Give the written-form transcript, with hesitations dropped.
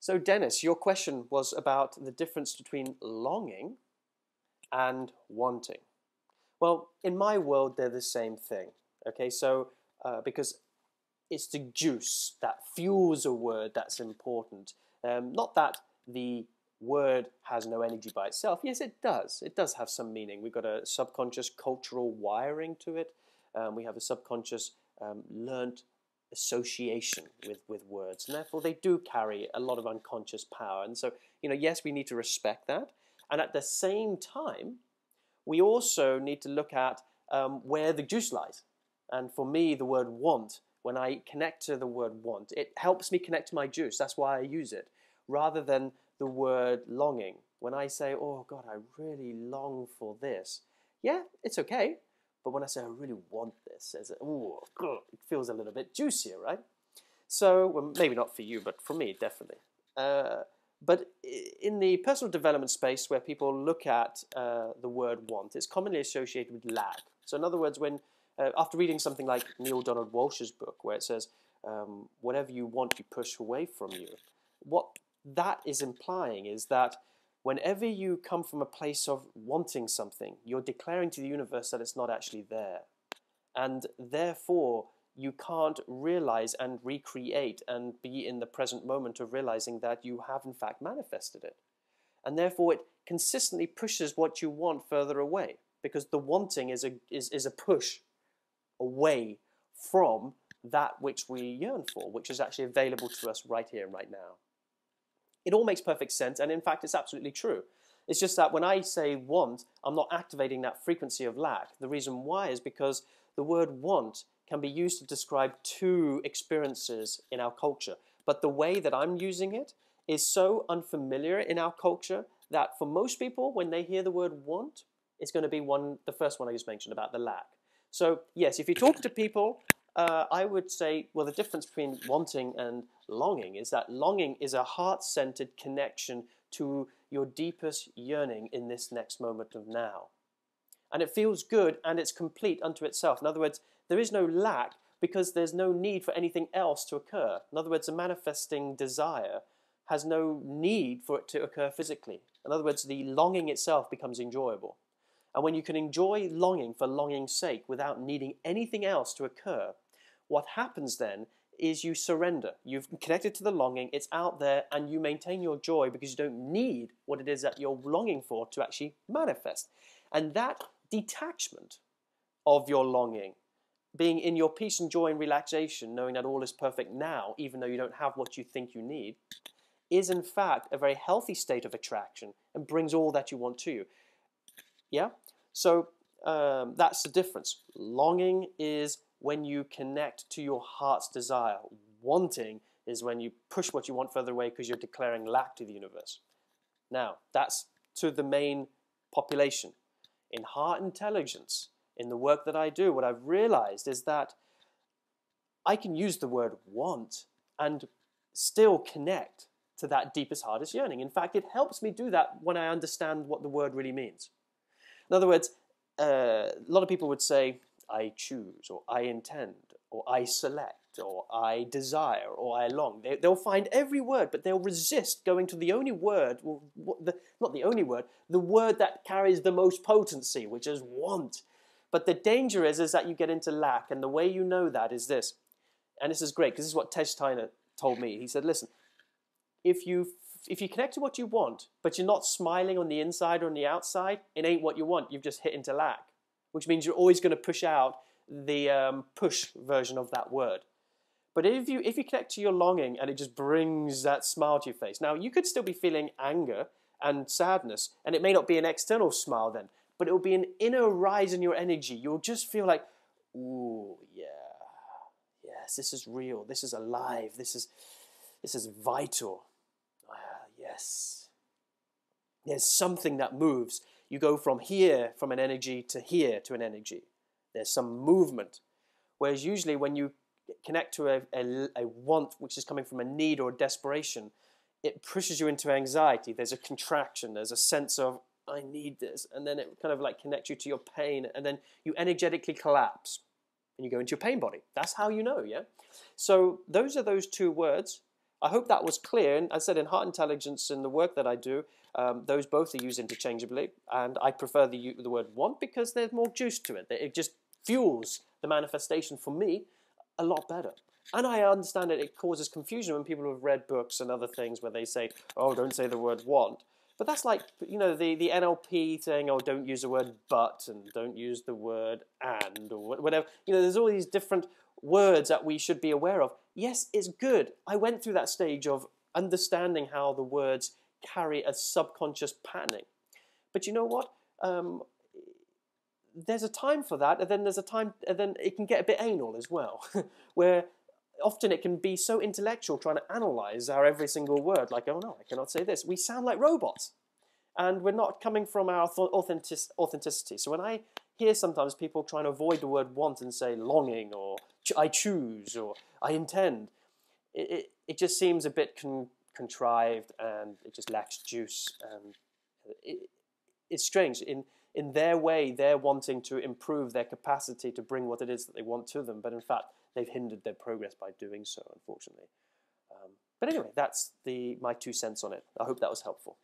So Dennis, your question was about the difference between longing and wanting. Well, in my world, they're the same thing. Okay, so because it's the juice that fuels a word that's important. Not that the word has no energy by itself. Yes, it does. It does have some meaning. We've got a subconscious cultural wiring to it. We have a subconscious learnt association with words, and therefore they do carry a lot of unconscious power. And so, yes, we need to respect that. And at the same time, we also need to look at where the juice lies. And for me, the word want, when I connect to the word want, it helps me connect to my juice. That's why I use it, rather than the word longing. When I say, oh God, I really long for this, yeah, it's okay. But when I say I really want this, it feels a little bit juicier, right? So, well, maybe not for you, but for me, definitely. But in the personal development space where people look at the word want, it's commonly associated with lack. So in other words, when after reading something like Neil Donald Walsh's book, where it says, whatever you want, you push away from you, what that is implying is that whenever you come from a place of wanting something, you're declaring to the universe that it's not actually there. And therefore, you can't realize and recreate and be in the present moment of realizing that you have in fact manifested it. And therefore, it consistently pushes what you want further away, because the wanting is a push away from that which we yearn for, which is actually available to us right here and right now. It all makes perfect sense, and in fact, it's absolutely true. It's just that when I say want, I'm not activating that frequency of lack. The reason why is because the word want can be used to describe two experiences in our culture. But the way that I'm using it is so unfamiliar in our culture that for most people, when they hear the word want, it's going to be the first one I just mentioned about the lack. So yes, if you talk to people, I would say, well, the difference between wanting and longing is that longing is a heart-centered connection to your deepest yearning in this next moment of now. And it feels good and it's complete unto itself. In other words, there is no lack because there's no need for anything else to occur. In other words, a manifesting desire has no need for it to occur physically. In other words, the longing itself becomes enjoyable. And when you can enjoy longing for longing's sake without needing anything else to occur, what happens then is you surrender. You've connected to the longing, it's out there, and you maintain your joy because you don't need what it is that you're longing for to actually manifest. And that detachment of your longing, being in your peace and joy and relaxation, knowing that all is perfect now, even though you don't have what you think you need, is in fact a very healthy state of attraction and brings all that you want to you. Yeah? So that's the difference. Longing is when you connect to your heart's desire. Wanting is when you push what you want further away because you're declaring lack to the universe. Now, that's to the main population. In heart intelligence, in the work that I do, what I've realized is that I can use the word want and still connect to that deepest, hardest yearning. In fact, it helps me do that when I understand what the word really means. In other words, a lot of people would say, I choose, or I intend, or I select, or I desire, or I long. They'll find every word, but they'll resist going to the only word, not the only word, the word that carries the most potency, which is want. But the danger is that you get into lack, and the way you know that is this. And this is great, because this is what Tej Tyner told me. He said, listen, if you connect to what you want, but you're not smiling on the inside or on the outside, it ain't what you want. You've just hit into lack, which means you're always going to push out the push version of that word. But if you connect to your longing and it just brings that smile to your face, now you could still be feeling anger and sadness, and it may not be an external smile then, but it will be an inner rise in your energy. You'll just feel like, ooh, yeah, yes, this is real, this is alive, this is vital. Yes. There's something that moves. You go from here, from an energy, to here, to an energy. There's some movement. Whereas usually when you connect to a want, which is coming from a need or a desperation, it pushes you into anxiety. There's a contraction. There's a sense of, I need this. And then it kind of like connects you to your pain. And then you energetically collapse. And you go into your pain body. That's how you know, yeah? So those are those two words. I hope that was clear. And I said in heart intelligence and the work that I do, those both are used interchangeably. And I prefer the word want because there's more juice to it. It just fuels the manifestation for me a lot better. And I understand that it causes confusion when people have read books and other things where they say, oh, don't say the word want. But that's like, you know, the NLP saying, oh, don't use the word but and don't use the word and or whatever. You know, there's all these different words that we should be aware of. Yes, it's good. I went through that stage of understanding how the words carry a subconscious patterning. But you know what? There's a time for that, and then there's a time, and then it can get a bit anal as well, where often it can be so intellectual trying to analyze our every single word, like, oh no, I cannot say this. We sound like robots, and we're not coming from our authenticity. So when I hear sometimes people trying to avoid the word want and say longing, or I choose, or I intend, it just seems a bit contrived, and it just lacks juice, and it's strange. In their way, they're wanting to improve their capacity to bring what it is that they want to them, but in fact, they've hindered their progress by doing so, unfortunately. But anyway, that's my 2 cents on it. I hope that was helpful.